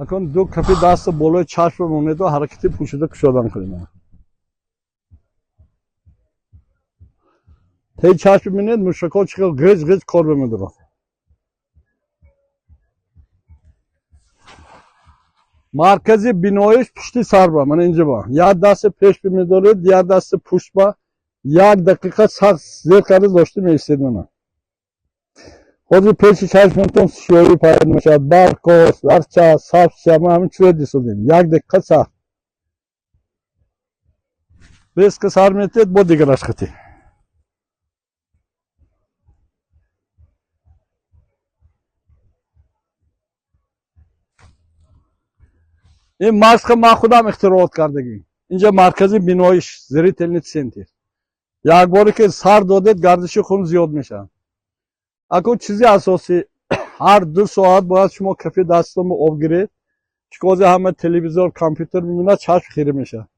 اکن دو کپی دست بالای چشم مونید و حرکتی پوشیده کشادن کنیم. تی چشم بینید مشکل چقدر گز گز کار بمیدارن. مرکزی بینایش پشتی سر با من اینجا با یک دست پیش بمیدارید یک دست پشت با یک دقیقه سخت زیر کرده داشته میستید منه. خودی پیش چشمتون سیاهی پاید میشه برکاست ارچه سبز شما همین چوه دیسودیم یک دقیقه سخت بیس که سر میتید با دیگرش خطی این ماسک ما خودم اختراع کردگی اینجا مرکزی بینایش زیر تلنیت سنتر یک باری که سر دادید گردش خون زیاد میشه اکو چیزی اساسی هر 2 ساعت باید شما کفی دستم آب گیرید چکازی همه تلویزیون کامپیوتر میبینه چشم خیره میشه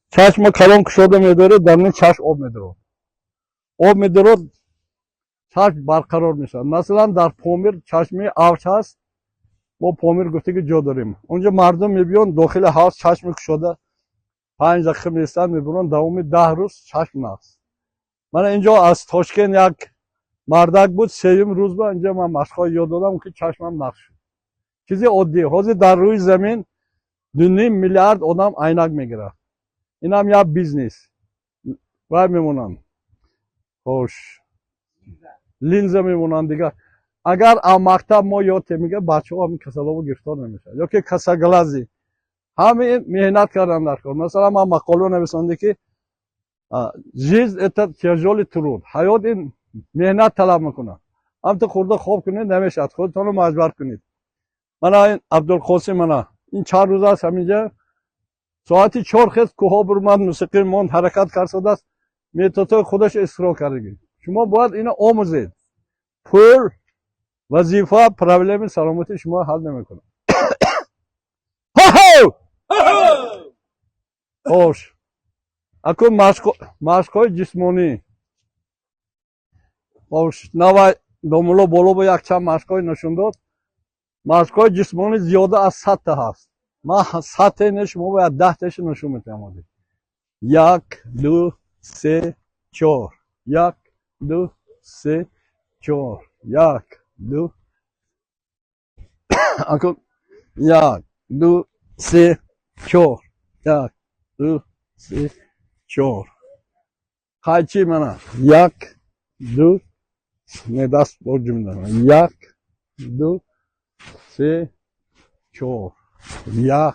چشم کلان کشاده میداره درون چشم آب میداره چشم برقرار میشه مثلا در پامیر چشمی اوچ هست ما پامیر گفته که جا داریم اونجا مردم میبیان داخل هاوس چشم کشاده 5 دقیقه میستن میبرن دوام 10 روز چشم نقص من اینجا از تاشکند یک مردک بود سوم روز با اینجا من مشقای یاد دادم که چشمم نقص شد چیزی عادی حاضر در روی زمین 2.5 میلیارد آدم عینک میگیره این هم یک بیزنس و میمونن خوش لینز میمونن دیگه اگر ام مکتب ما یاد میگه بچه‌ها هم کسلابو گرفتار نمیشه یا که کسگلازی همه مهنت کردن در کار مثلا من مقاله نویسنده که жизнь это тяжелый труд حیات این مهنت طلب میکنه هم تو خورده خواب کنید نمیشد خودتون رو مجبور کنید من این عبدالقاسم من این 4 روز است همینجا ساعتی 4 خیز کوها برمد موسیقی ماند حرکت کرد است میتوتو خودش اصرار کردگی شما باید اینو آموزید پول وظیفه پرابلم سلامتی شما حل نمیکنه خوش اکو مشقای جسمانی خوش نوای دومولو боло با یک چند مشقای نشون داد مشقای جسمانی زیاده از 100 تا هست ما 100 تا نه شما باید 10 تاش نشون میتونم 1 2 3 4 1 2 3 4 1 2 اکو 1 2 3 4 1 2 3 4 قایچی منه 1 2 نه دست برجم دارم 1 2 3 4 1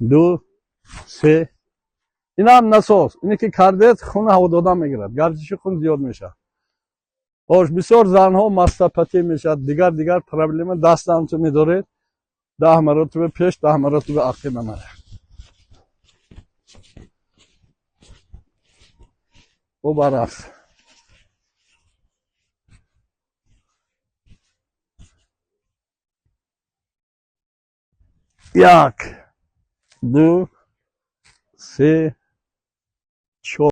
2 3 این هم نساز اینی که کردید خون هوا دادن میگیرد گردش خون زیاد میشه خوش بسیار زنها مستپتی میشد دیگر پرابلم دست همتون میدارید 10 مرتبه پیش 10 مرتبه عقب نمره او برعکس 1 2 3 4